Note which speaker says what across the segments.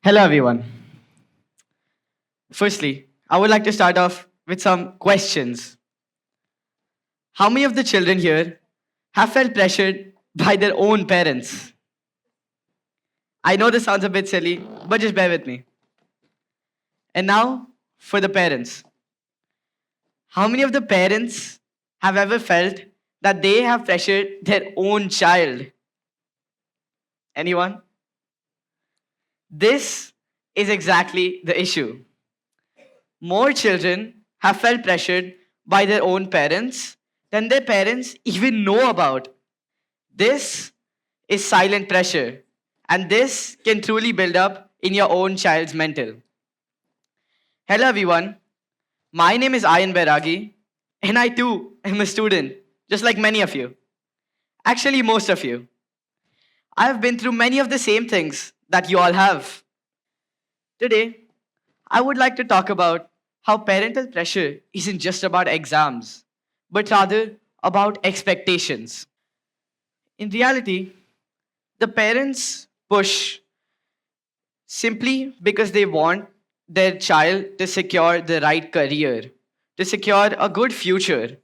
Speaker 1: Hello, everyone. Firstly, I would like to start off with some questions. How many of the children here have felt pressured by their own parents? I know this sounds a bit silly, but just bear with me. And now, for the parents. How many of the parents have ever felt that they have pressured their own child? Anyone? This is exactly the issue. More children have felt pressured by their own parents than their parents even know about. This is silent pressure, and this can truly build up in your own child's mental. Hello, everyone. My name is Ayan Bairagi, and I too am a student, just like many of you. Actually, most of you. I have been through many of the same things that you all have. Today, I would like to talk about how parental pressure isn't just about exams, but rather about expectations. In reality, the parents push simply because they want their child to secure the right career, to secure a good future.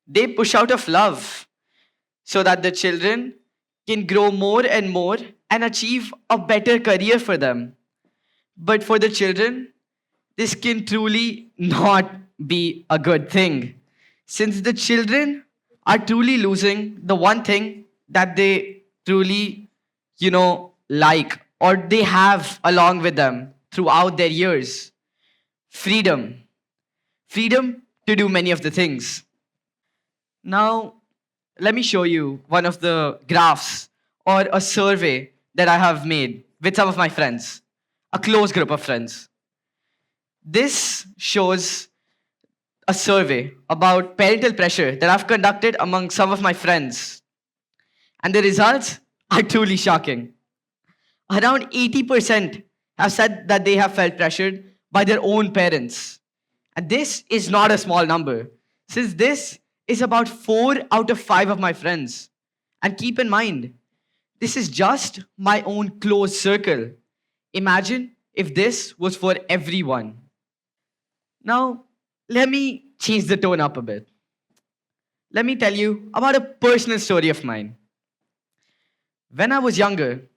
Speaker 1: They push out of love so that the children can grow more and more and achieve a better career for them. But for the children, this can truly not be a good thing. Since the children are truly losing the one thing that they truly, like or they have along with them throughout their years freedom. Freedom to do many of the things. Now, let me show you one of the graphs or a survey that I have made with some of my friends, a close group of friends. This shows a survey about parental pressure that I've conducted among some of my friends. And the results are truly shocking. Around 80% have said that they have felt pressured by their own parents. And this is not a small number, since this is about 4 out of 5 of my friends. And keep in mind, this is just my own close circle. Imagine if this was for everyone. Now, let me change the tone up a bit. Let me tell you about a personal story of mine. When I was younger,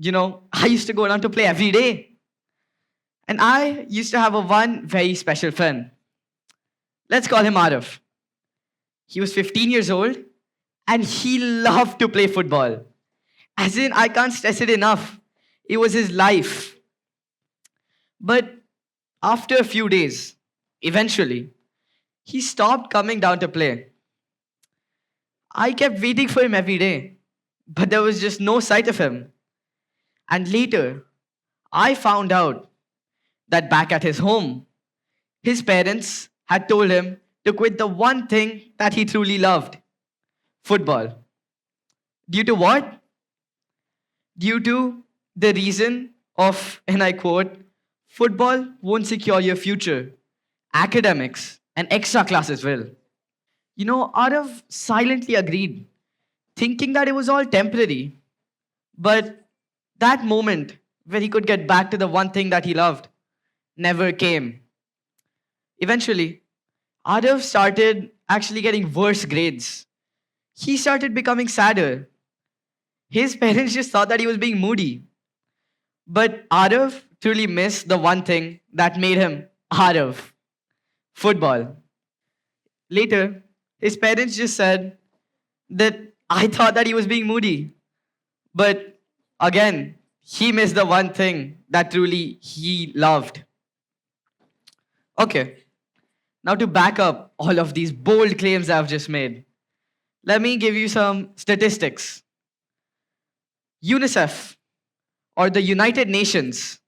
Speaker 1: I used to go down to play every day. And I used to have a one very special friend. Let's call him Arif. He was 15 years old and he loved to play football. As in, I can't stress it enough. It was his life. But after a few days, eventually, he stopped coming down to play. I kept waiting for him every day, but there was just no sight of him. And later, I found out that back at his home, his parents had told him to quit the one thing that he truly loved: football. Due to what? Due to the reason of, and I quote, football won't secure your future, academics and extra classes will. Arav silently agreed, thinking that it was all temporary. But that moment where he could get back to the one thing that he loved never came. Eventually, Arav started actually getting worse grades. He started becoming sadder. His parents just thought that he was being moody. But Arav truly missed the one thing that made him Arav: football. Later, his parents just said that I thought that he was being moody. But again, he missed the one thing that truly he loved. Okay, now to back up all of these bold claims I've just made, let me give you some statistics. UNICEF, or the United Nations,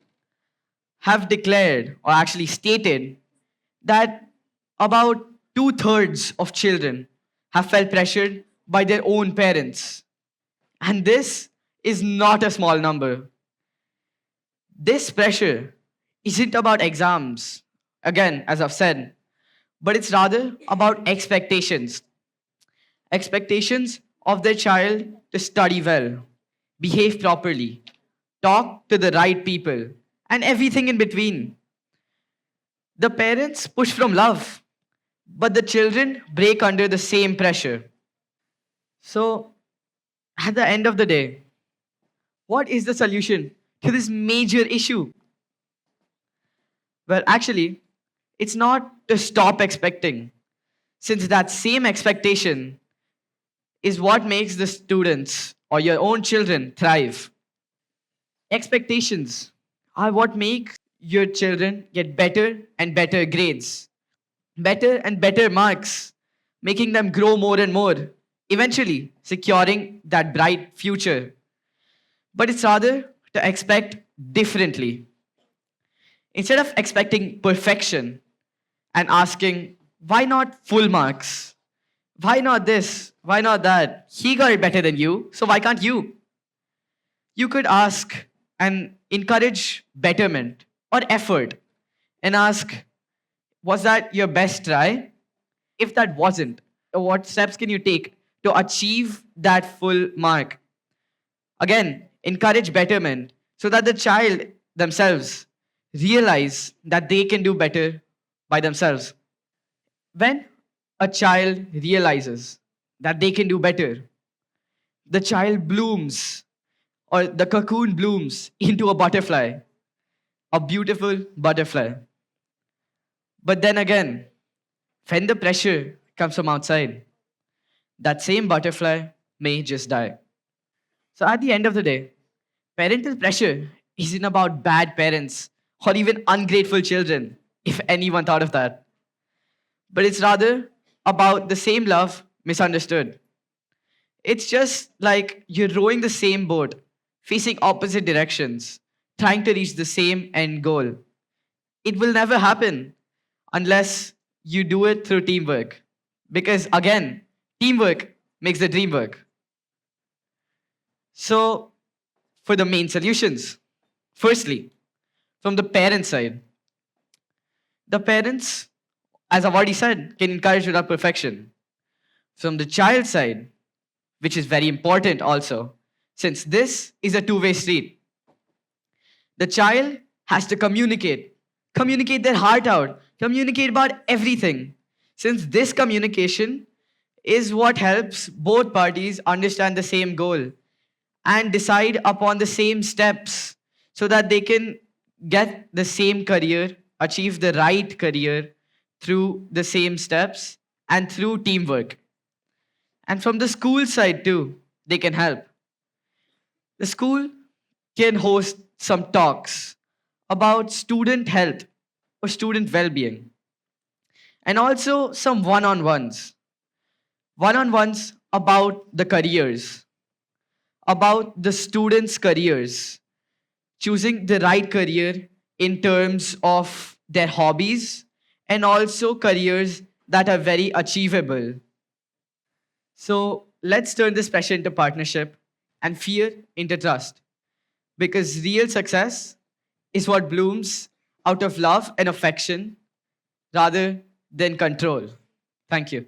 Speaker 1: have declared or actually stated that about two-thirds of children have felt pressured by their own parents. And this is not a small number. This pressure isn't about exams, again, as I've said, but it's rather about expectations. Expectations of their child to study well, behave properly, talk to the right people, and everything in between. The parents push from love, but the children break under the same pressure. So, at the end of the day, what is the solution to this major issue? Well, actually, it's not to stop expecting, since that same expectation is what makes the students or your own children thrive. Expectations are what make your children get better and better grades, better and better marks, making them grow more and more, eventually securing that bright future. But it's rather to expect differently. Instead of expecting perfection and asking, why not full marks? Why not this? Why not that? He got it better than you, so why can't you? You could ask and encourage betterment or effort and ask, was that your best try? If that wasn't, what steps can you take to achieve that full mark? Again, encourage betterment so that the child themselves realize that they can do better by themselves. When a child realizes that they can do better, the child blooms or the cocoon blooms into a butterfly, a beautiful butterfly. But then again, when the pressure comes from outside, that same butterfly may just die. So at the end of the day, parental pressure isn't about bad parents or even ungrateful children, if anyone thought of that. But it's rather about the same love misunderstood. It's just like you're rowing the same boat, facing opposite directions, trying to reach the same end goal. It will never happen unless you do it through teamwork. Because again, teamwork makes the dream work. So, for the main solutions, firstly, from the parent side, the parents, as I've already said, can encourage without perfection. From the child side, which is very important also, since this is a two-way street. The child has to communicate their heart out, communicate about everything. Since this communication is what helps both parties understand the same goal and decide upon the same steps so that they can get the same career, achieve the right career through the same steps and through teamwork. And from the school side too, they can help. The school can host some talks about student health or student well being, and also some one on ones about the careers, about the students' careers, choosing the right career in terms of their hobbies and also careers that are very achievable. So let's turn this pressure into partnership and fear into trust. Because real success is what blooms out of love and affection rather than control. Thank you.